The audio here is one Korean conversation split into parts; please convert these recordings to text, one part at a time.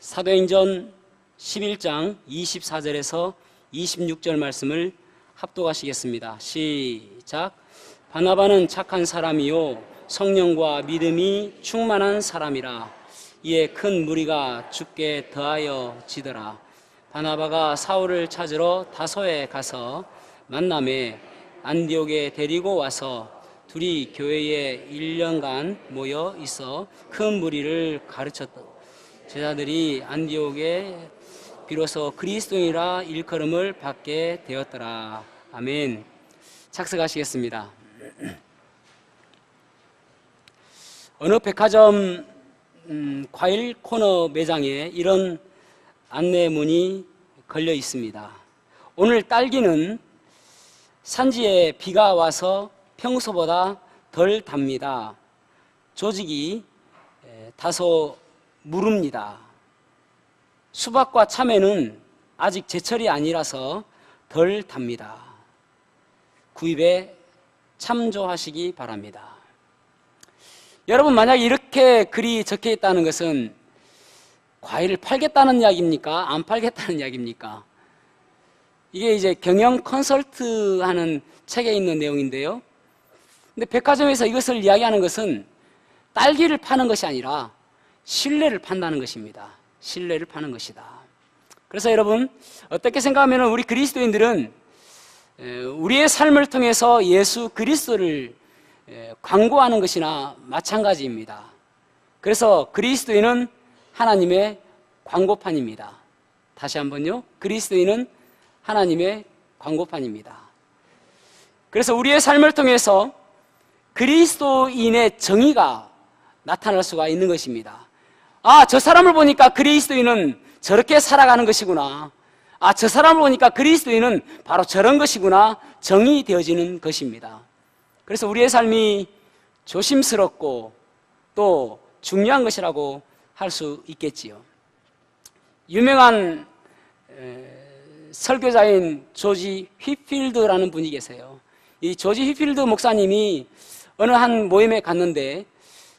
사도행전 11장 24절에서 26절 말씀을 합독하시겠습니다. 시작. 바나바는 착한 사람이요 성령과 믿음이 충만한 사람이라. 이에 큰 무리가 주께 더하여 지더라. 바나바가 사울을 찾으러 다소에 가서 만남에 안디옥에 데리고 와서 둘이 교회에 1년간 모여 있어 큰 무리를 가르쳤다. 제자들이 안디옥에 비로소 그리스도인이라 일컬음을 받게 되었더라. 아멘. 착석하시겠습니다. 어느 백화점 과일 코너 매장에 이런 안내문이 걸려 있습니다. 오늘 딸기는 산지에 비가 와서 평소보다 덜 답니다. 조직이 다소 무릅니다. 수박과 참외는 아직 제철이 아니라서 덜 답니다. 구입에 참조하시기 바랍니다. 여러분, 만약 이렇게 글이 적혀 있다는 것은 과일을 팔겠다는 이야기입니까? 안 팔겠다는 이야기입니까? 이게 이제 경영 컨설트 하는 책에 있는 내용인데요. 근데 백화점에서 이것을 이야기하는 것은 딸기를 파는 것이 아니라 신뢰를 판다는 것입니다. 신뢰를 파는 것이다. 그래서 여러분, 어떻게 생각하면 우리 그리스도인들은 우리의 삶을 통해서 예수 그리스도를 광고하는 것이나 마찬가지입니다. 그래서 그리스도인은 하나님의 광고판입니다. 다시 한번요. 그리스도인은 하나님의 광고판입니다. 그래서 우리의 삶을 통해서 그리스도인의 정의가 나타날 수가 있는 것입니다. 아, 저 사람을 보니까 그리스도인은 저렇게 살아가는 것이구나. 아, 저 사람을 보니까 그리스도인은 바로 저런 것이구나. 정의되어지는 것입니다. 그래서 우리의 삶이 조심스럽고 또 중요한 것이라고 할 수 있겠지요. 유명한 설교자인 조지 휘필드라는 분이 계세요. 이 조지 휘필드 목사님이 어느 한 모임에 갔는데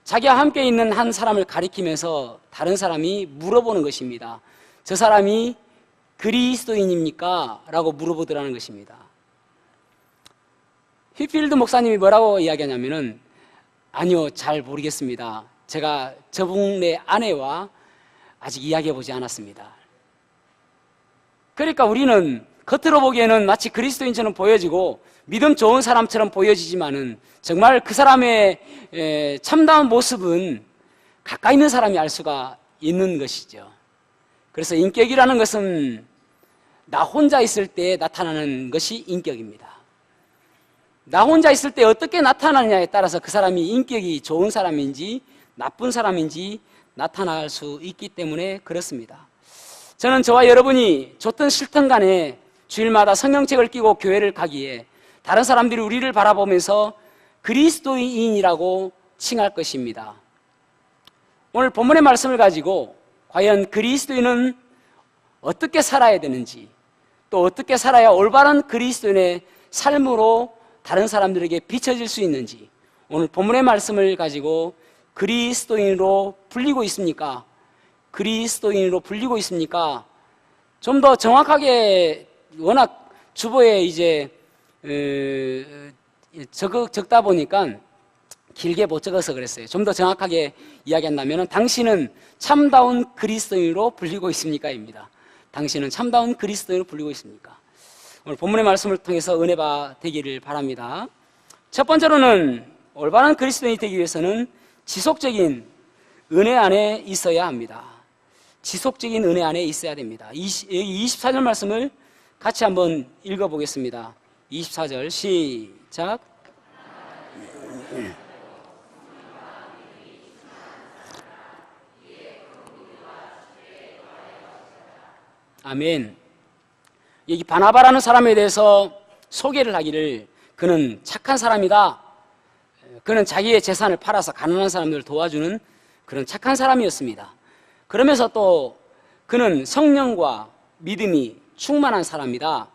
자기와 함께 있는 한 사람을 가리키면서 다른 사람이 물어보는 것입니다. 저 사람이 그리스도인입니까? 라고 물어보더라는 것입니다. 휘필드 목사님이 뭐라고 이야기하냐면은, 아니요, 잘 모르겠습니다. 제가 저분의 아내와 아직 이야기해보지 않았습니다. 그러니까 우리는 겉으로 보기에는 마치 그리스도인처럼 보여지고 믿음 좋은 사람처럼 보여지지만은 정말 그 사람의 참다운 모습은 가까이 있는 사람이 알 수가 있는 것이죠. 그래서 인격이라는 것은 나 혼자 있을 때 나타나는 것이 인격입니다. 나 혼자 있을 때 어떻게 나타나느냐에 따라서 그 사람이 인격이 좋은 사람인지 나쁜 사람인지 나타날 수 있기 때문에 그렇습니다. 저는 저와 여러분이 좋든 싫든 간에 주일마다 성경책을 끼고 교회를 가기에 다른 사람들이 우리를 바라보면서 그리스도인이라고 칭할 것입니다. 오늘 본문의 말씀을 가지고 과연 그리스도인은 어떻게 살아야 되는지, 또 어떻게 살아야 올바른 그리스도인의 삶으로 다른 사람들에게 비춰질 수 있는지, 오늘 본문의 말씀을 가지고 그리스도인으로 불리고 있습니까? 그리스도인으로 불리고 있습니까? 좀 더 정확하게, 워낙 주보에 이제 적다 보니까 길게 못 적어서 그랬어요. 좀 더 정확하게 이야기한다면 당신은 참다운 그리스도인으로 불리고 있습니까? 입니다. 당신은 참다운 그리스도인으로 불리고 있습니까? 오늘 본문의 말씀을 통해서 은혜가 되기를 바랍니다. 첫 번째로는 올바른 그리스도인이 되기 위해서는 지속적인 은혜 안에 있어야 합니다. 지속적인 은혜 안에 있어야 됩니다. 24절 말씀을 같이 한번 읽어보겠습니다. 24절 시작. 아멘. 여기 바나바라는 사람에 대해서 소개를 하기를, 그는 착한 사람이다. 그는 자기의 재산을 팔아서 가난한 사람들을 도와주는 그런 착한 사람이었습니다. 그러면서 또 그는 성령과 믿음이 충만한 사람이다.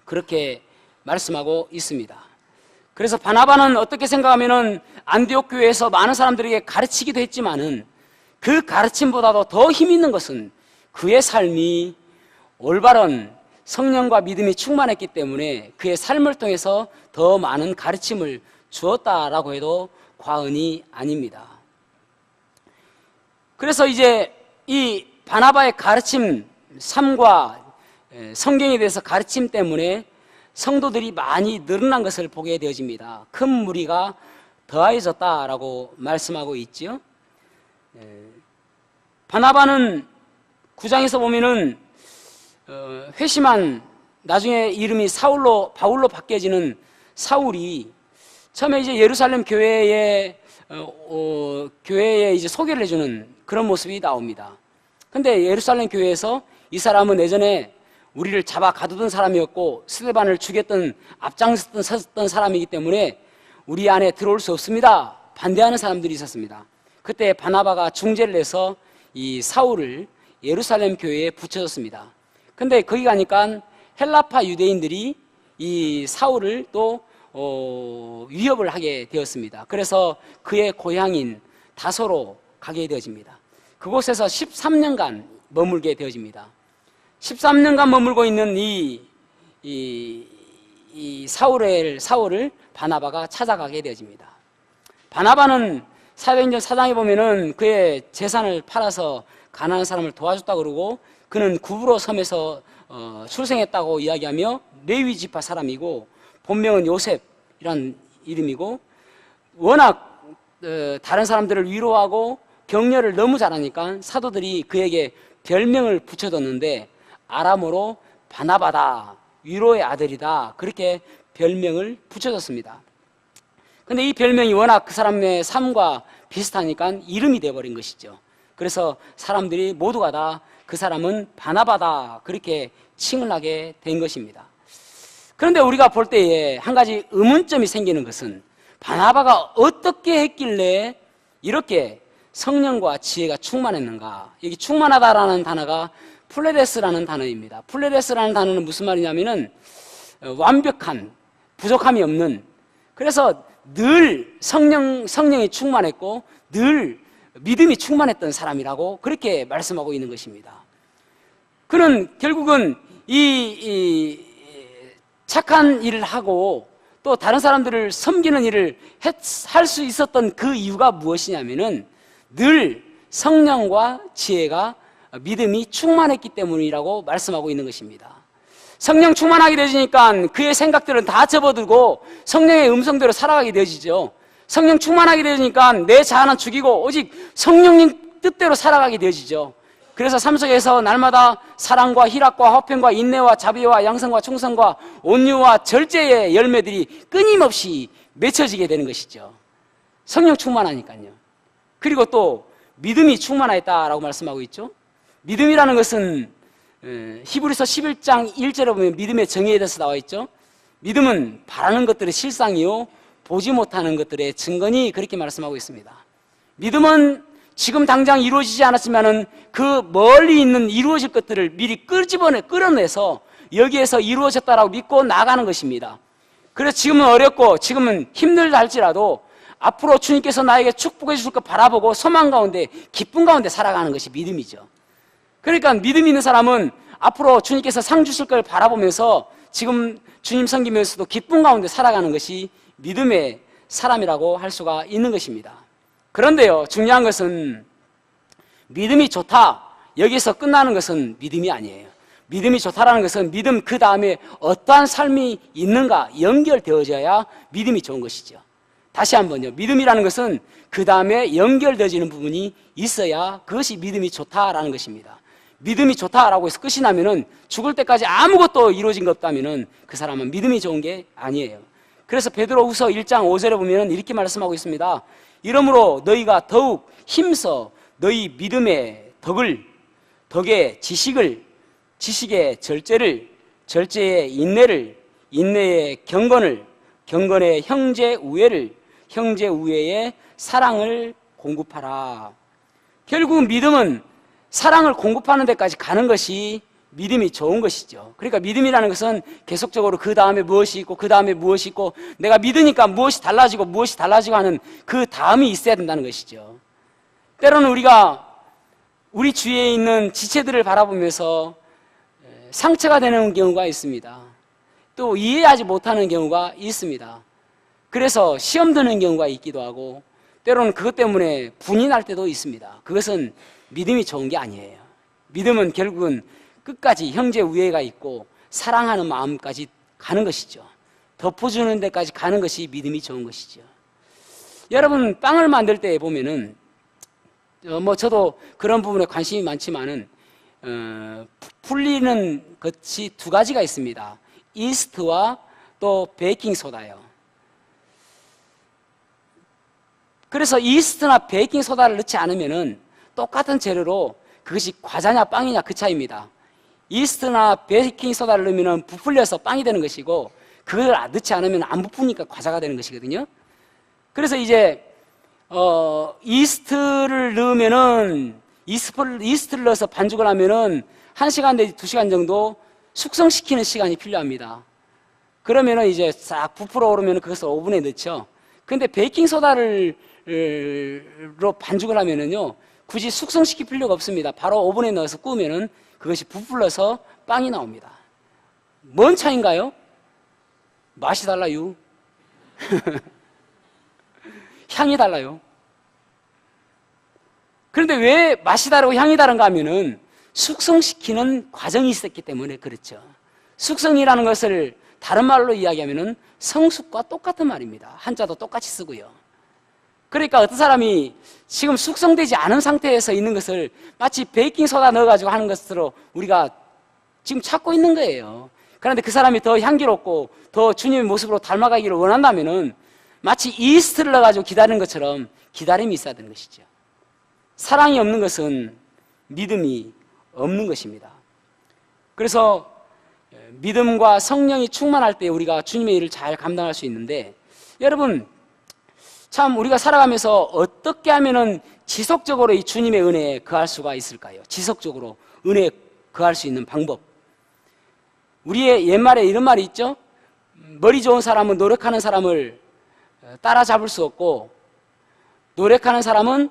그렇게 말씀하고 있습니다. 그래서 바나바는 어떻게 생각하면은 안디옥 교회에서 많은 사람들에게 가르치기도 했지만은 그 가르침보다도 더 힘 있는 것은 그의 삶이 올바른 성령과 믿음이 충만했기 때문에 그의 삶을 통해서 더 많은 가르침을 주었다라고 해도 과언이 아닙니다. 그래서 이제 이 바나바의 가르침, 삶과 성경에 대해서 가르침 때문에 성도들이 많이 늘어난 것을 보게 되어집니다. 큰 무리가 더하여졌다라고 말씀하고 있지요. 바나바는 9장에서 보면은 회심한, 나중에 이름이 바울로 바뀌어지는 사울이 처음에 이제 예루살렘 교회에 이제 소개를 해주는 그런 모습이 나옵니다. 근데 예루살렘 교회에서 이 사람은 예전에 우리를 잡아 가두던 사람이었고 스데반을 죽였던, 앞장섰던 사람이기 때문에 우리 안에 들어올 수 없습니다. 반대하는 사람들이 있었습니다. 그때 바나바가 중재를 해서 이 사울을 예루살렘 교회에 붙여줬습니다. 근데 거기 가니까 헬라파 유대인들이 이 사울을 또 위협을 하게 되었습니다. 그래서 그의 고향인 다소로 가게 되어집니다. 그곳에서 13년간 머물게 되어집니다. 13년간 머물고 있는 이 사울을 바나바가 찾아가게 되어집니다. 바나바는 사도행전 4장에 보면은 그의 재산을 팔아서 가난한 사람을 도와줬다고 그러고, 그는 구브로 섬에서 출생했다고 이야기하며 레위 지파 사람이고 본명은 요셉이란 이름이고, 워낙 다른 사람들을 위로하고 격려를 너무 잘하니까 사도들이 그에게 별명을 붙여줬는데 아람어로 바나바다, 위로의 아들이다, 그렇게 별명을 붙여줬습니다. 근데 이 별명이 워낙 그 사람의 삶과 비슷하니까 이름이 되어버린 것이죠. 그래서 사람들이 모두가 다 그 사람은 바나바다, 그렇게 칭을 하게 된 것입니다. 그런데 우리가 볼 때에 한 가지 의문점이 생기는 것은 바나바가 어떻게 했길래 이렇게 성령과 지혜가 충만했는가? 여기 충만하다라는 단어가 플레레스라는 단어입니다. 플레레스라는 단어는 무슨 말이냐면은 완벽한, 부족함이 없는, 그래서 늘 성령이 충만했고 늘 믿음이 충만했던 사람이라고 그렇게 말씀하고 있는 것입니다. 그는 결국은 이 착한 일을 하고 또 다른 사람들을 섬기는 일을 할 수 있었던 그 이유가 무엇이냐면은 늘 성령과 지혜가, 믿음이 충만했기 때문이라고 말씀하고 있는 것입니다. 성령 충만하게 되지니까 그의 생각들은 다 접어들고 성령의 음성대로 살아가게 되어지죠. 성령 충만하게 되니까 내 자아는 죽이고 오직 성령님 뜻대로 살아가게 되어지죠. 그래서 삶 속에서 날마다 사랑과 희락과 화평과 인내와 자비와 양성과 충성과 온유와 절제의 열매들이 끊임없이 맺혀지게 되는 것이죠. 성령 충만하니까요. 그리고 또 믿음이 충만하였다라고 말씀하고 있죠. 믿음이라는 것은 히브리서 11장 1절에 보면 믿음의 정의에 대해서 나와 있죠. 믿음은 바라는 것들의 실상이요 보지 못하는 것들의 증거니, 그렇게 말씀하고 있습니다. 믿음은 지금 당장 이루어지지 않았지만은 그 멀리 있는 이루어질 것들을 미리 끌어내서 여기에서 이루어졌다라고 믿고 나가는 것입니다. 그래서 지금은 어렵고 지금은 힘들다 할지라도 앞으로 주님께서 나에게 축복해 주실 것 바라보고 소망 가운데, 기쁨 가운데 살아가는 것이 믿음이죠. 그러니까 믿음 있는 사람은 앞으로 주님께서 상 주실 걸 바라보면서 지금 주님 섬기면서도 기쁨 가운데 살아가는 것이 믿음의 사람이라고 할 수가 있는 것입니다. 그런데요, 중요한 것은 믿음이 좋다, 여기서 끝나는 것은 믿음이 아니에요. 믿음이 좋다라는 것은 믿음 그 다음에 어떠한 삶이 있는가 연결되어져야 믿음이 좋은 것이죠. 다시 한번요, 믿음이라는 것은 그 다음에 연결되어지는 부분이 있어야 그것이 믿음이 좋다라는 것입니다. 믿음이 좋다라고 해서 끝이 나면은 죽을 때까지 아무것도 이루어진 것 없다면은 그 사람은 믿음이 좋은 게 아니에요. 그래서 베드로후서 1장 5절에 보면은 이렇게 말씀하고 있습니다. 이러므로 너희가 더욱 힘써 너희 믿음의 덕의 지식을, 지식의 절제를, 절제의 인내를, 인내의 경건을, 경건의 형제 우애를, 형제 우애의 사랑을 공급하라. 결국 믿음은 사랑을 공급하는 데까지 가는 것이 믿음이 좋은 것이죠. 그러니까 믿음이라는 것은 계속적으로 그 다음에 무엇이 있고 그 다음에 무엇이 있고 내가 믿으니까 무엇이 달라지고 하는 그 다음이 있어야 된다는 것이죠. 때로는 우리가 우리 주위에 있는 지체들을 바라보면서 상처가 되는 경우가 있습니다. 또 이해하지 못하는 경우가 있습니다. 그래서 시험 드는 경우가 있기도 하고 때로는 그것 때문에 분이 날 때도 있습니다. 그것은 믿음이 좋은 게 아니에요. 믿음은 결국은 끝까지 형제 우애가 있고 사랑하는 마음까지 가는 것이죠. 덮어주는 데까지 가는 것이 믿음이 좋은 것이죠. 여러분, 빵을 만들 때 보면은 저도 그런 부분에 관심이 많지만은 풀리는 것이 두 가지가 있습니다. 이스트와 또 베이킹 소다요. 그래서 이스트나 베이킹 소다를 넣지 않으면은 똑같은 재료로 그것이 과자냐 빵이냐 그 차이입니다. 이스트나 베이킹 소다를 넣으면 부풀려서 빵이 되는 것이고 그걸 넣지 않으면 안 부푸니까 과자가 되는 것이거든요. 그래서 이제 이스트를 넣으면은 이스트를 넣어서 반죽을 하면은 1시간 내지 2시간 정도 숙성시키는 시간이 필요합니다. 그러면은 이제 싹 부풀어 오르면 그것을 오븐에 넣죠. 근데 베이킹 소다로 반죽을 하면은요, 굳이 숙성시킬 필요가 없습니다. 바로 오븐에 넣어서 구우면은 그것이 부풀러서 빵이 나옵니다. 뭔 차이인가요? 맛이 달라요. 향이 달라요. 그런데 왜 맛이 다르고 향이 다른가 하면은 숙성시키는 과정이 있었기 때문에 그렇죠. 숙성이라는 것을 다른 말로 이야기하면은 성숙과 똑같은 말입니다. 한자도 똑같이 쓰고요. 그러니까 어떤 사람이 지금 숙성되지 않은 상태에서 있는 것을 마치 베이킹소다 넣어가지고 하는 것으로 우리가 지금 찾고 있는 거예요. 그런데 그 사람이 더 향기롭고 더 주님의 모습으로 닮아가기를 원한다면은 마치 이스트를 넣어가지고 기다리는 것처럼 기다림이 있어야 되는 것이죠. 사랑이 없는 것은 믿음이 없는 것입니다. 그래서 믿음과 성령이 충만할 때 우리가 주님의 일을 잘 감당할 수 있는데, 여러분 참 우리가 살아가면서 어떻게 하면은 지속적으로 이 주님의 은혜에 거할 수가 있을까요? 지속적으로 은혜에 거할 수 있는 방법. 우리의 옛말에 이런 말이 있죠. 머리 좋은 사람은 노력하는 사람을 따라잡을 수 없고, 노력하는 사람은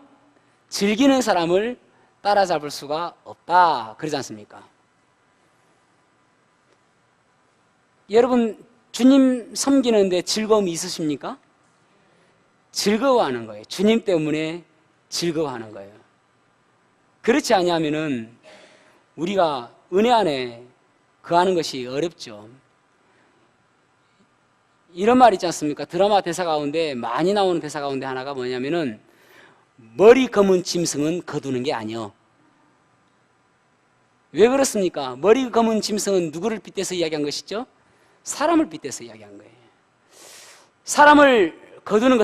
즐기는 사람을 따라잡을 수가 없다, 그러지 않습니까? 여러분, 주님 섬기는데 즐거움이 있으십니까? 즐거워하는 거예요. 주님 때문에 즐거워하는 거예요. 그렇지 아니하면은 우리가 은혜 안에 거하는 것이 어렵죠. 이런 말 있지 않습니까? 드라마 대사 가운데 많이 나오는 대사 가운데 하나가 뭐냐면은 머리 검은 짐승은 거두는 게 아니요. 왜 그렇습니까? 머리 검은 짐승은 누구를 빗대서 이야기한 것이죠? 사람을 빗대서 이야기한 거예요. 사람을 거두는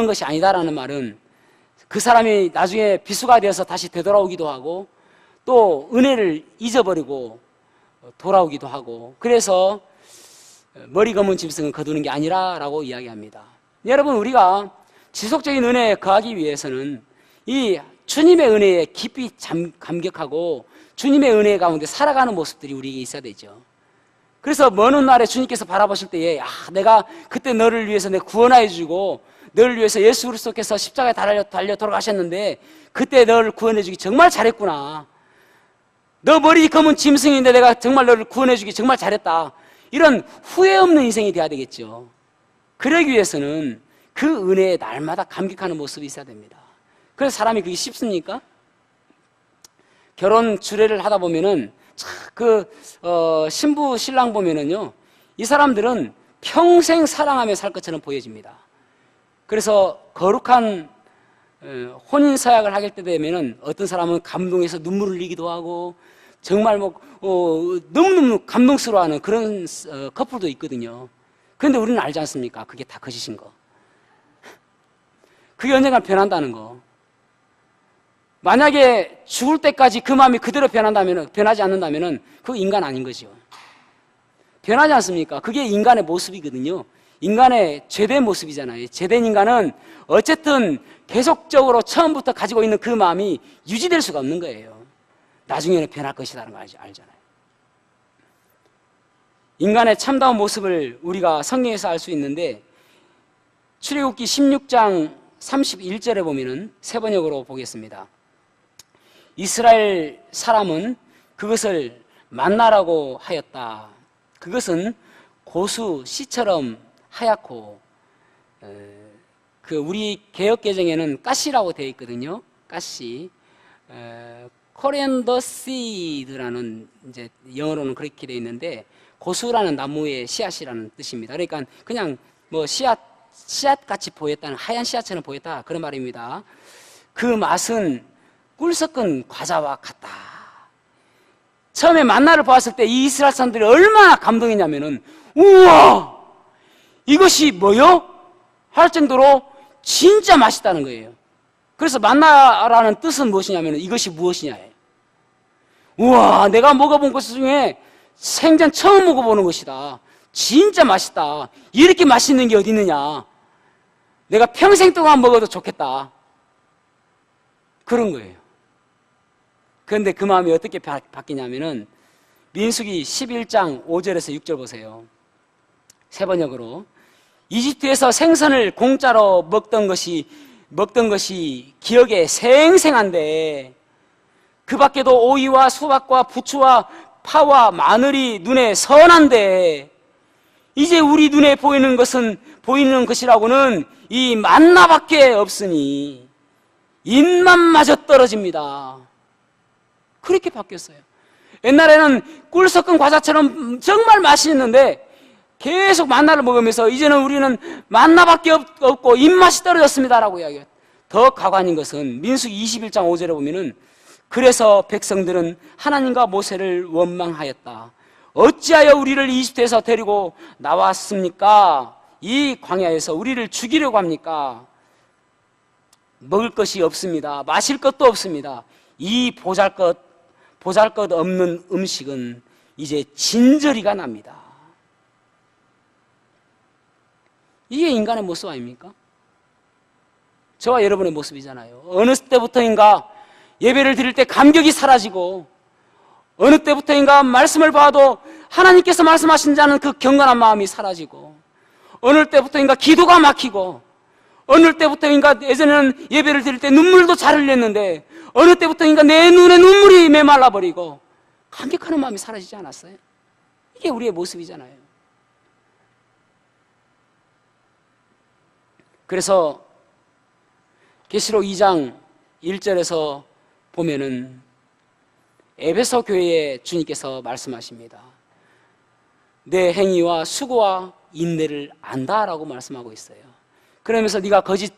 것이 아니다라는 말은 그 사람이 나중에 비수가 되어서 다시 되돌아오기도 하고 또 은혜를 잊어버리고 돌아오기도 하고, 그래서 머리 검은 짐승은 거두는 게 아니라라고 이야기합니다. 여러분, 우리가 지속적인 은혜에 거하기 위해서는 이 주님의 은혜에 깊이 감격하고 주님의 은혜 가운데 살아가는 모습들이 우리에게 있어야 되죠. 그래서 먼 훗날에 주님께서 바라보실 때에 내가 그때 너를 위해서 내가 구원하여 주고 너를 위해서 예수 그리스도께서 십자가에 달려 돌아가셨는데 그때 너를 구원해 주기 정말 잘했구나. 너 머리 검은 짐승인데 내가 정말 너를 구원해 주기 정말 잘했다. 이런 후회 없는 인생이 돼야 되겠죠. 그러기 위해서는 그 은혜에 날마다 감격하는 모습이 있어야 됩니다. 그래서 사람이 그게 쉽습니까? 결혼 주례를 하다 보면은 신부 신랑 보면은요, 이 사람들은 평생 사랑하며 살 것처럼 보여집니다. 그래서 거룩한 혼인 서약을 하게 되면은 어떤 사람은 감동해서 눈물을 흘리기도 하고 정말 너무너무 감동스러워하는 그런 커플도 있거든요. 그런데 우리는 알지 않습니까? 그게 다 거짓인 거. 그게 언젠가 변한다는 거. 만약에 죽을 때까지 그 마음이 그대로 변하지 않는다면은 그거 인간 아닌 거죠. 변하지 않습니까? 그게 인간의 모습이거든요. 인간의 죄된 모습이잖아요. 죄된 인간은 어쨌든 계속적으로 처음부터 가지고 있는 그 마음이 유지될 수가 없는 거예요. 나중에는 변할 것이라는 걸 알잖아요. 인간의 참다운 모습을 우리가 성경에서 알 수 있는데, 출애굽기 16장 31절에 보면은 세 번역으로 보겠습니다. 이스라엘 사람은 그것을 만나라고 하였다. 그것은 고수 씨처럼 하얗고 그 우리 개역개정에는 가시라고 되어 있거든요. 가시. 코리안더 시드라는 이제 영어로는 그렇게 되어 있는데 고수라는 나무의 씨앗이라는 뜻입니다. 그러니까 그냥 뭐 씨앗 같이 보였다는, 하얀 씨앗처럼 보였다 그런 말입니다. 그 맛은 꿀 섞은 과자와 같다. 처음에 만나를 보았을 때 이 이스라엘 사람들이 얼마나 감동했냐면은 우와 이것이 뭐요? 할 정도로 진짜 맛있다는 거예요. 그래서 만나라는 뜻은 무엇이냐면 이것이 무엇이냐예요. 우와 내가 먹어본 것 중에 생전 처음 먹어보는 것이다. 진짜 맛있다. 이렇게 맛있는 게 어디 있느냐. 내가 평생 동안 먹어도 좋겠다. 그런 거예요. 그런데 그 마음이 어떻게 바뀌냐면은 민수기 11장 5절에서 6절 보세요. 세 번역으로 이집트에서 생선을 공짜로 먹던 것이 기억에 생생한데 그 밖에도 오이와 수박과 부추와 파와 마늘이 눈에 선한데 이제 우리 눈에 보이는 것이라고는 이 만나밖에 없으니 입맛마저 떨어집니다. 그렇게 바뀌었어요. 옛날에는 꿀 섞은 과자처럼 정말 맛있는데 계속 만나를 먹으면서 이제는 우리는 만나밖에 없고 입맛이 떨어졌습니다라고 이야기해요. 더 가관인 것은 민수기 21장 5절에 보면은 그래서 백성들은 하나님과 모세를 원망하였다. 어찌하여 우리를 이집트에서 데리고 나왔습니까? 이 광야에서 우리를 죽이려고 합니까? 먹을 것이 없습니다. 마실 것도 없습니다. 이 보잘것 없는 음식은 이제 진저리가 납니다. 이게 인간의 모습 아닙니까? 저와 여러분의 모습이잖아요. 어느 때부터인가 예배를 드릴 때 감격이 사라지고 어느 때부터인가 말씀을 봐도 하나님께서 말씀하신 자는 그 경건한 마음이 사라지고 어느 때부터인가 기도가 막히고 어느 때부터인가 예전에는 예배를 드릴 때 눈물도 잘 흘렸는데 어느 때부터인가 내 눈에 눈물이 메말라버리고 감격하는 마음이 사라지지 않았어요? 이게 우리의 모습이잖아요. 그래서 계시록 2장 1절에서 보면은 에베소 교회에 주님께서 말씀하십니다. 내 행위와 수고와 인내를 안다라고 말씀하고 있어요. 그러면서 네가 거짓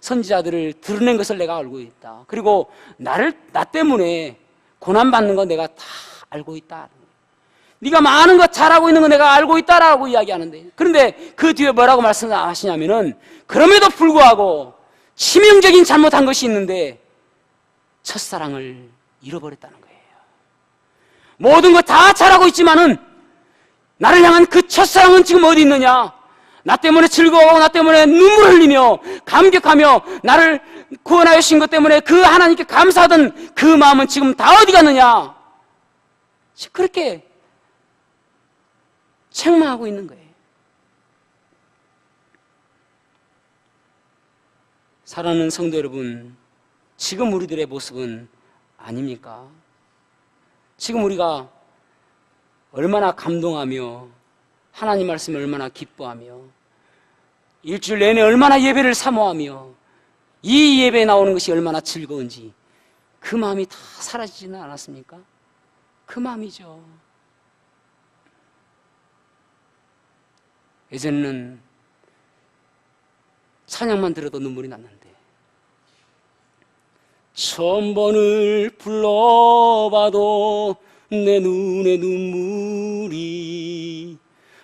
선지자들을 드러낸 것을 내가 알고 있다. 그리고 나 때문에 고난받는 거 내가 다 알고 있다. 네가 많은 것 잘하고 있는 거 내가 알고 있다라고 이야기하는데 그런데 그 뒤에 뭐라고 말씀하시냐면은 그럼에도 불구하고 치명적인 잘못한 것이 있는데 첫사랑을 잃어버렸다는 거예요. 모든 거 다 잘하고 있지만은 나를 향한 그 첫사랑은 지금 어디 있느냐? 나 때문에 즐거워하고 나 때문에 눈물을 흘리며 감격하며 나를 구원하여 주신 것 때문에 그 하나님께 감사하던 그 마음은 지금 다 어디 갔느냐? 그렇게 책망하고 있는 거예요. 사랑하는 성도 여러분, 지금 우리들의 모습은 아닙니까? 지금 우리가 얼마나 감동하며 하나님 말씀을 얼마나 기뻐하며 일주일 내내 얼마나 예배를 사모하며 이 예배에 나오는 것이 얼마나 즐거운지 그 마음이 다 사라지지는 않았습니까? 그 마음이죠. 예전에는 찬양만 들어도 눈물이 났는데 천번을 불러봐도 내 눈에 눈물이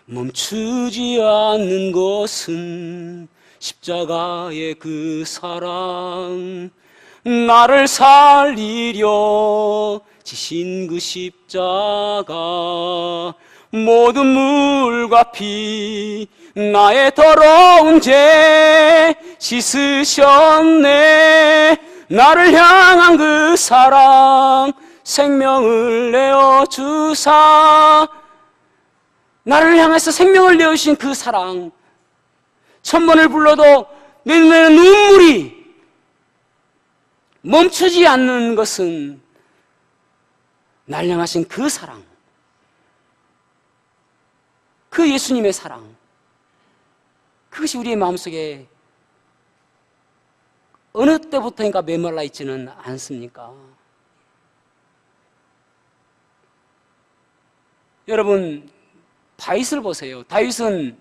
멈추지 않는 것은 십자가의 그 사랑 나를 살리려 지신 그 십자가 모든 물과 피 나의 더러운 죄 씻으셨네 나를 향한 그 사랑 생명을 내어주사 나를 향해서 생명을 내어주신 그 사랑 천번을 불러도 내 눈에 눈물이 멈추지 않는 것은 날 향하신 그 사랑, 그 예수님의 사랑, 그것이 우리의 마음속에 어느 때부터인가 메말라 있지는 않습니까? 여러분, 다윗을 보세요. 다윗은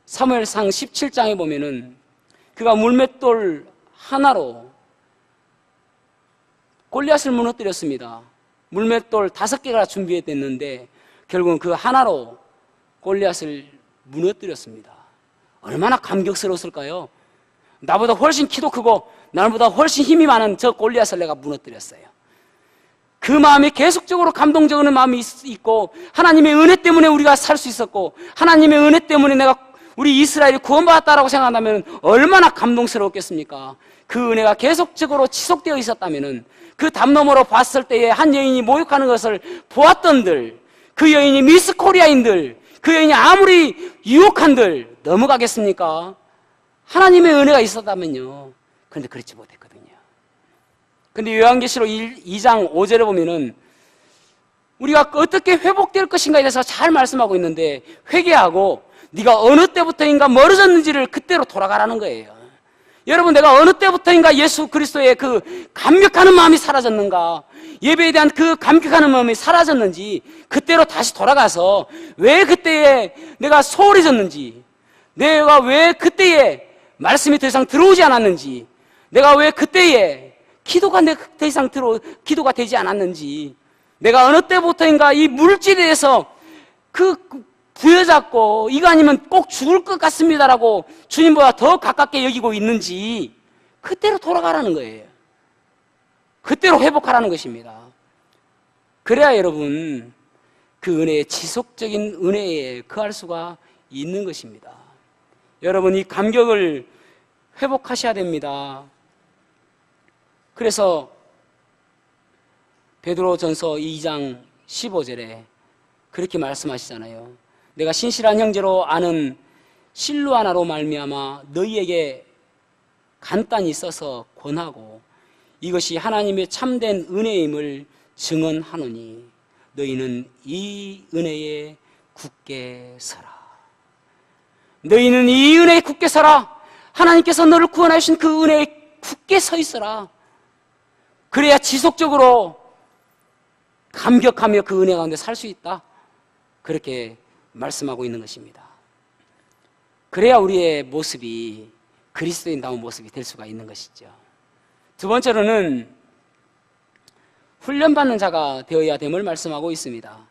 사무엘상 17장에 보면은 그가 물맷돌 하나로 골리앗을 무너뜨렸습니다. 물맷돌 5개가 준비됐는데 결국은 그 하나로 골리앗을 무너뜨렸습니다. 얼마나 감격스러웠을까요? 나보다 훨씬 키도 크고 나보다 훨씬 힘이 많은 저 골리앗을 내가 무너뜨렸어요. 그 마음이 계속적으로 감동적인 마음이 있고, 하나님의 은혜 때문에 우리가 살 수 있었고, 하나님의 은혜 때문에 우리 이스라엘이 구원받았다라고 생각한다면 얼마나 감동스러웠겠습니까? 그 은혜가 계속적으로 지속되어 있었다면 그 담 너머로 봤을 때에 한 여인이 모욕하는 것을 보았던들, 그 여인이 미스 코리아인들, 그 여인이 아무리 유혹한들 넘어가겠습니까? 하나님의 은혜가 있었다면요. 그런데 그렇지 못했거든요. 근데 요한계시록 2장 5절에 보면은 우리가 어떻게 회복될 것인가에 대해서 잘 말씀하고 있는데, 회개하고 네가 어느 때부터인가 멀어졌는지를 그때로 돌아가라는 거예요. 여러분, 내가 어느 때부터인가 예수 그리스도의 그 감격하는 마음이 사라졌는가, 예배에 대한 그 감격하는 마음이 사라졌는지 그때로 다시 돌아가서 왜 그때에 내가 소홀해졌는지, 내가 왜 그때에 말씀이 더 이상 들어오지 않았는지, 내가 왜 그때에 기도가 더 이상 기도가 되지 않았는지, 내가 어느 때부터인가 이 물질에 대해서 부여잡고 이거 아니면 꼭 죽을 것 같습니다라고 주님보다 더 가깝게 여기고 있는지 그때로 돌아가라는 거예요. 그때로 회복하라는 것입니다. 그래야 여러분, 그 은혜의 지속적인 은혜에 거할 수가 있는 것입니다. 여러분, 이 감격을 회복하셔야 됩니다. 그래서 베드로전서 2장 15절에 그렇게 말씀하시잖아요. 내가 신실한 형제로 아는 실루아나로 말미암아 너희에게 간단히 써서 권하고 이것이 하나님의 참된 은혜임을 증언하노니 너희는 이 은혜에 굳게 서라. 너희는 이 은혜에 굳게 서라. 하나님께서 너를 구원하신 그 은혜에 굳게 서 있어라. 그래야 지속적으로 감격하며 그 은혜 가운데 살 수 있다. 그렇게 말씀하고 있는 것입니다. 그래야 우리의 모습이 그리스도인다운 모습이 될 수가 있는 것이죠. 두 번째로는 훈련받는 자가 되어야 됨을 말씀하고 있습니다.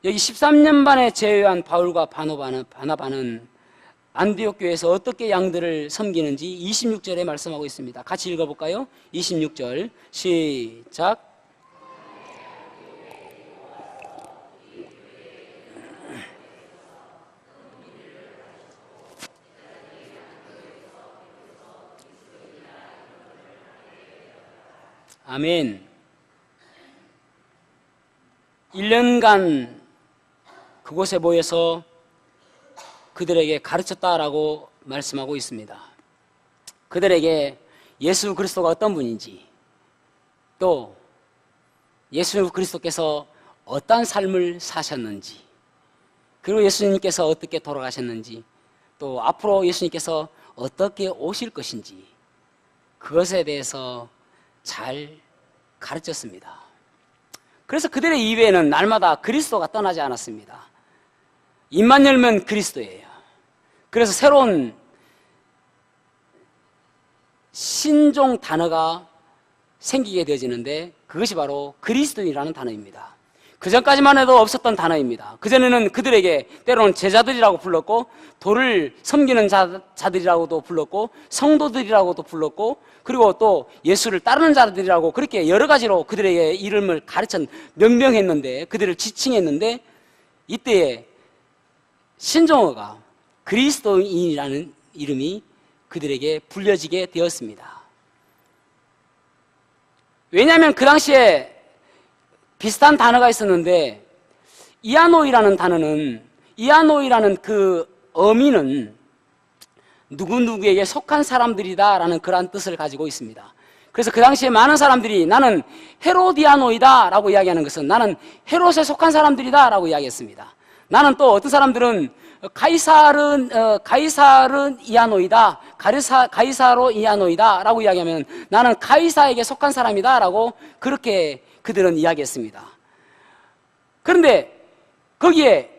여기 13년 반에 제외한 바울과 바나바는 안디옥 교회에서 어떻게 양들을 섬기는지 26절에 말씀하고 있습니다. 같이 읽어볼까요? 26절 시작. 아멘. 1년간 그곳에 모여서 그들에게 가르쳤다라고 말씀하고 있습니다. 그들에게 예수 그리스도가 어떤 분인지, 또 예수 그리스도께서 어떤 삶을 사셨는지, 그리고 예수님께서 어떻게 돌아가셨는지, 또 앞으로 예수님께서 어떻게 오실 것인지, 그것에 대해서 잘 가르쳤습니다. 그래서 그들의 입에는 날마다 그리스도가 떠나지 않았습니다. 입만 열면 그리스도예요. 그래서 새로운 신종 단어가 생기게 되어지는데 그것이 바로 그리스도인이라는 단어입니다. 그 전까지만 해도 없었던 단어입니다. 그전에는 그들에게 때로는 제자들이라고 불렀고, 돌을 섬기는 자들이라고도 불렀고, 성도들이라고도 불렀고, 그리고 또 예수를 따르는 자들이라고 그렇게 여러 가지로 그들에게 이름을 명명했는데, 그들을 지칭했는데, 이때에 신종어가 그리스도인이라는 이름이 그들에게 불려지게 되었습니다. 왜냐하면 그 당시에 비슷한 단어가 있었는데, 이아노이라는 그 어미는 누구누구에게 속한 사람들이다 라는 그러한 뜻을 가지고 있습니다. 그래서 그 당시에 많은 사람들이 나는 헤로디아노이다 라고 이야기하는 것은 나는 헤롯에 속한 사람들이다 라고 이야기했습니다. 나는 또 어떤 사람들은 가이사른 이아노이다, 가이사로 이아노이다 라고 이야기하면 나는 가이사에게 속한 사람이다 라고 그렇게 그들은 이야기했습니다. 그런데 거기에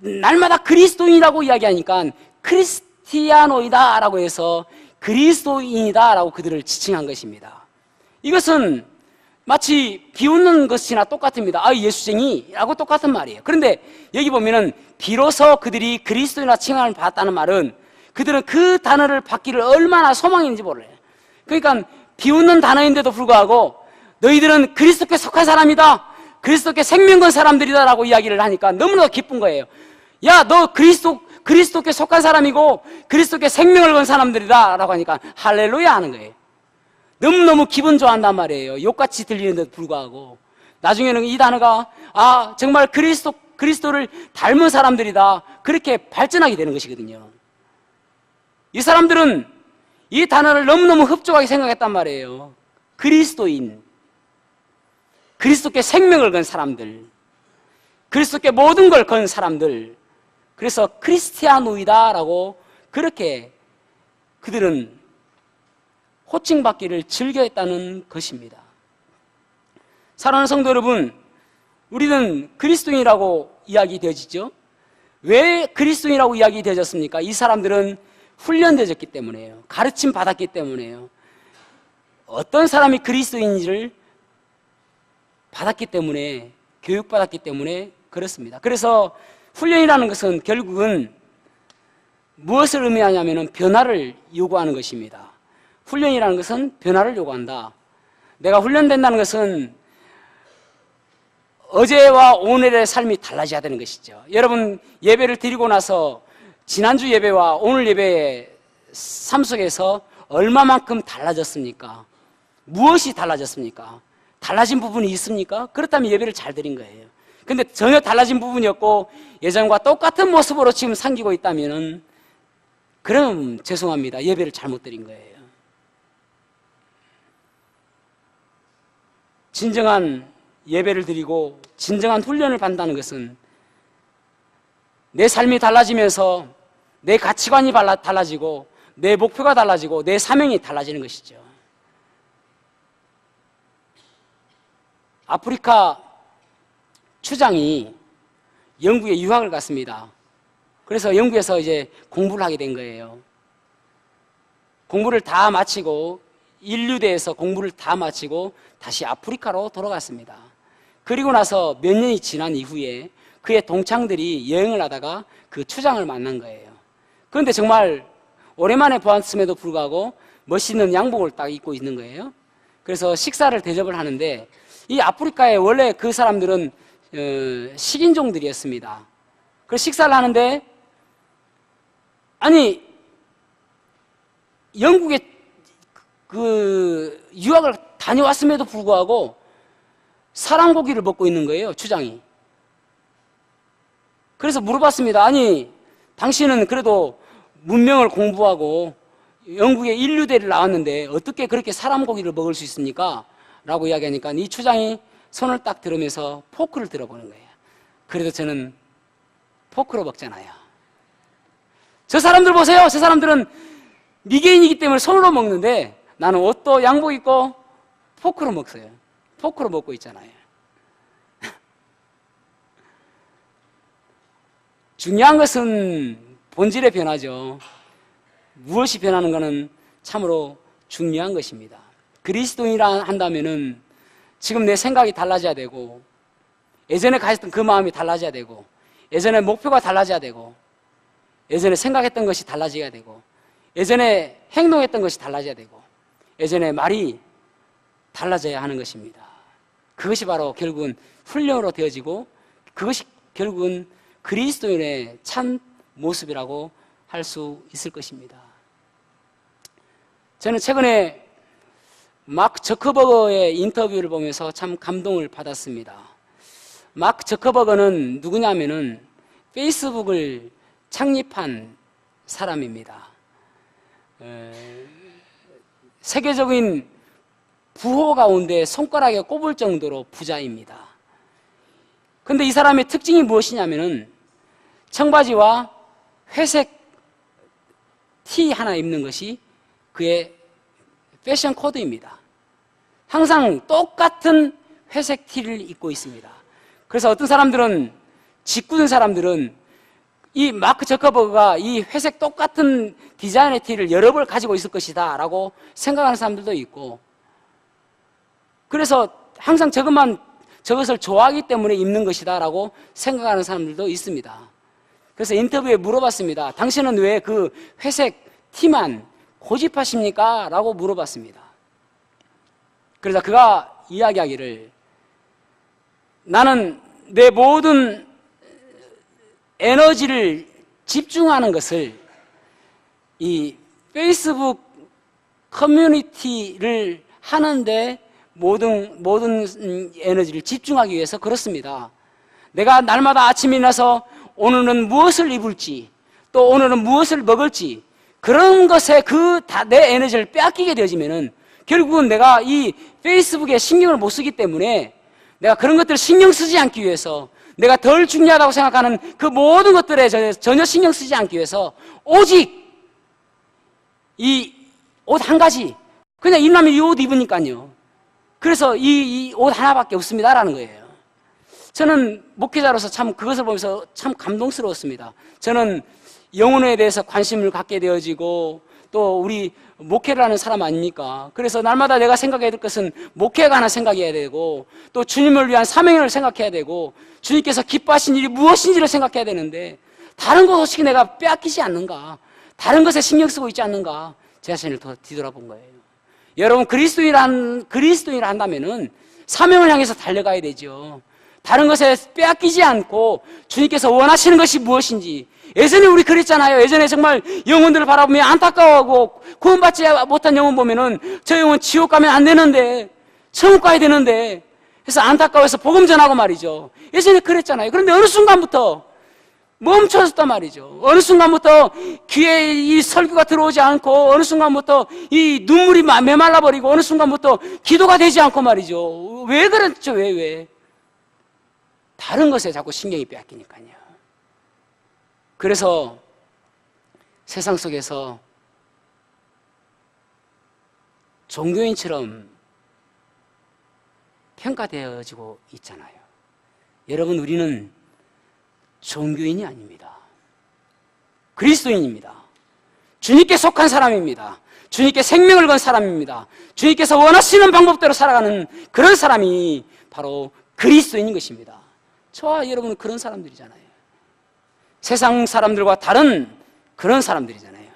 날마다 그리스도인이라고 이야기하니까 크리스티아노이다 라고 해서 그리스도인이다 라고 그들을 지칭한 것입니다. 이것은 마치 비웃는 것이나 똑같습니다. 아, 예수쟁이 라고 똑같은 말이에요. 그런데 여기 보면은 비로소 그들이 그리스도인이라 칭함을 받았다는 말은 그들은 그 단어를 받기를 얼마나 소망했는지 몰라요. 그러니까 비웃는 단어인데도 불구하고 너희들은 그리스도께 속한 사람이다, 그리스도께 생명 건 사람들이다 라고 이야기를 하니까 너무나 기쁜 거예요. 야, 너 그리스도께 속한 사람이고 그리스도께 생명을 건 사람들이다 라고 하니까 할렐루야 하는 거예요. 너무너무 기분 좋아한단 말이에요. 욕같이 들리는데도 불구하고 나중에는 이 단어가 아, 정말 그리스도를 닮은 사람들이다, 그렇게 발전하게 되는 것이거든요. 이 사람들은 이 단어를 너무너무 흡족하게 생각했단 말이에요. 그리스도인, 그리스도께 생명을 건 사람들, 그리스도께 모든 걸 건 사람들, 그래서 크리스티아노이다 라고 그렇게 그들은 호칭받기를 즐겨했다는 것입니다. 사랑하는 성도 여러분, 우리는 그리스도인이라고 이야기되어지죠. 왜 그리스도인이라고 이야기되어졌습니까? 이 사람들은 훈련되어졌기 때문에요. 가르침 받았기 때문에요. 어떤 사람이 그리스도인인지를 받았기 때문에, 교육받았기 때문에 그렇습니다. 그래서 훈련이라는 것은 결국은 무엇을 의미하냐면 변화를 요구하는 것입니다. 훈련이라는 것은 변화를 요구한다. 내가 훈련된다는 것은 어제와 오늘의 삶이 달라져야 되는 것이죠. 여러분, 예배를 드리고 나서 지난주 예배와 오늘 예배의 삶 속에서 얼마만큼 달라졌습니까? 무엇이 달라졌습니까? 달라진 부분이 있습니까? 그렇다면 예배를 잘 드린 거예요. 근데 전혀 달라진 부분이 없고 예전과 똑같은 모습으로 지금 섬기고 있다면 그럼 죄송합니다. 예배를 잘못 드린 거예요. 진정한 예배를 드리고 진정한 훈련을 받는다는 것은 내 삶이 달라지면서 내 가치관이 달라지고 내 목표가 달라지고 내 사명이 달라지는 것이죠. 아프리카 추장이 영국에 유학을 갔습니다. 그래서 영국에서 이제 공부를 하게 된 거예요. 공부를 다 마치고 인류대에서 공부를 다 마치고 다시 아프리카로 돌아갔습니다. 그리고 나서 몇 년이 지난 이후에 그의 동창들이 여행을 하다가 그 추장을 만난 거예요. 그런데 정말 오랜만에 보았음에도 불구하고 멋있는 양복을 딱 입고 있는 거예요. 그래서 식사를 대접을 하는데 이 아프리카에 원래 그 사람들은 식인종들이었습니다. 그래서 식사를 하는데 아니 영국에 그 유학을 다녀왔음에도 불구하고 사람 고기를 먹고 있는 거예요, 추장이. 그래서 물어봤습니다. 아니, 당신은 그래도 문명을 공부하고 영국의 인류대를 나왔는데 어떻게 그렇게 사람 고기를 먹을 수 있습니까? 라고 이야기하니까 이 추장이 손을 딱 들으면서 포크를 들어보는 거예요. 그래도 저는 포크로 먹잖아요. 저 사람들 보세요. 저 사람들은 미개인이기 때문에 손으로 먹는데 나는 옷도 양복 입고 포크로 먹어요. 포크로 먹고 있잖아요. 중요한 것은 본질의 변화죠. 무엇이 변하는 것은 참으로 중요한 것입니다. 그리스도인이라 한다면은 지금 내 생각이 달라져야 되고 예전에 가졌던 그 마음이 달라져야 되고 예전에 목표가 달라져야 되고 예전에 생각했던 것이 달라져야 되고 예전에 행동했던 것이 달라져야 되고 예전에 말이 달라져야 하는 것입니다. 그것이 바로 결국은 훈련으로 되어지고 그것이 결국은 그리스도인의 참 모습이라고 할 수 있을 것입니다. 저는 최근에 마크 저커버거의 인터뷰를 보면서 참 감동을 받았습니다. 마크 저커버거는 누구냐면은 페이스북을 창립한 사람입니다. 세계적인 부호 가운데 손가락에 꼽을 정도로 부자입니다. 그런데 이 사람의 특징이 무엇이냐면은 청바지와 회색 티 하나 입는 것이 그의 패션 코드입니다. 항상 똑같은 회색 티를 입고 있습니다. 그래서 어떤 사람들은, 짓궂은 사람들은 이 마크 저커버그가 이 회색 똑같은 디자인의 티를 여러 벌 가지고 있을 것이다 라고 생각하는 사람들도 있고, 그래서 항상 저것을 좋아하기 때문에 입는 것이다 라고 생각하는 사람들도 있습니다. 그래서 인터뷰에 물어봤습니다. 당신은 왜 그 회색 티만 고집하십니까? 라고 물어봤습니다. 그래서 그가 이야기하기를, 나는 내 모든 에너지를 집중하는 것을 이 페이스북 커뮤니티를 하는데 모든 에너지를 집중하기 위해서 그렇습니다. 내가 날마다 아침에 일어나서 오늘은 무엇을 입을지, 또 오늘은 무엇을 먹을지, 그런 것에 내 에너지를 빼앗기게 되어지면은 결국은 내가 이 페이스북에 신경을 못 쓰기 때문에 내가 그런 것들을 신경 쓰지 않기 위해서, 내가 덜 중요하다고 생각하는 그 모든 것들에 전혀 신경 쓰지 않기 위해서 오직 이 옷 한 가지, 그냥 일어나면 이 옷 입으니까요. 그래서 이 옷 하나밖에 없습니다라는 거예요. 저는 목회자로서 참 그것을 보면서 참 감동스러웠습니다. 저는 영혼에 대해서 관심을 갖게 되어지고, 또 우리 목회를 하는 사람 아닙니까? 그래서 날마다 내가 생각해야 될 것은 목회에 관한 생각해야 되고, 또 주님을 위한 사명을 생각해야 되고, 주님께서 기뻐하신 일이 무엇인지를 생각해야 되는데, 다른 것 없이 내가 빼앗기지 않는가, 다른 것에 신경 쓰고 있지 않는가, 제 자신을 더 뒤돌아본 거예요. 여러분, 그리스도인을 한다면은 사명을 향해서 달려가야 되죠. 다른 것에 빼앗기지 않고 주님께서 원하시는 것이 무엇인지. 예전에 우리 그랬잖아요. 예전에 정말 영혼들을 바라보며 안타까워하고, 구원받지 못한 영혼 보면은 저 영혼 지옥 가면 안 되는데, 천국 가야 되는데, 그래서 안타까워해서 복음 전하고 말이죠. 예전에 그랬잖아요. 그런데 어느 순간부터 멈춰졌단 말이죠. 어느 순간부터 귀에 이 설교가 들어오지 않고, 어느 순간부터 이 눈물이 메말라버리고, 어느 순간부터 기도가 되지 않고 말이죠. 왜 그랬죠? 왜? 다른 것에 자꾸 신경이 빼앗기니까요. 그래서 세상 속에서 종교인처럼 평가되어지고 있잖아요. 여러분, 우리는 종교인이 아닙니다. 그리스도인입니다. 주님께 속한 사람입니다. 주님께 생명을 건 사람입니다. 주님께서 원하시는 방법대로 살아가는 그런 사람이 바로 그리스도인인 것입니다. 저와 여러분은 그런 사람들이잖아요. 세상 사람들과 다른 그런 사람들이잖아요.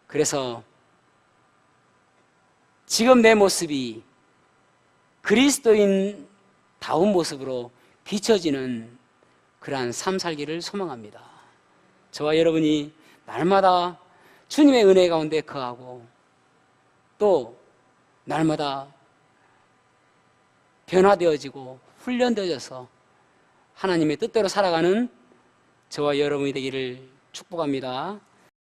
그래서 지금 내 모습이 그리스도인다운 모습으로 비춰지는 그러한 삶 살기를 소망합니다. 저와 여러분이 날마다 주님의 은혜 가운데 거하고, 또 날마다 변화되어지고 훈련되어져서 하나님의 뜻대로 살아가는 저와 여러분이 되기를 축복합니다.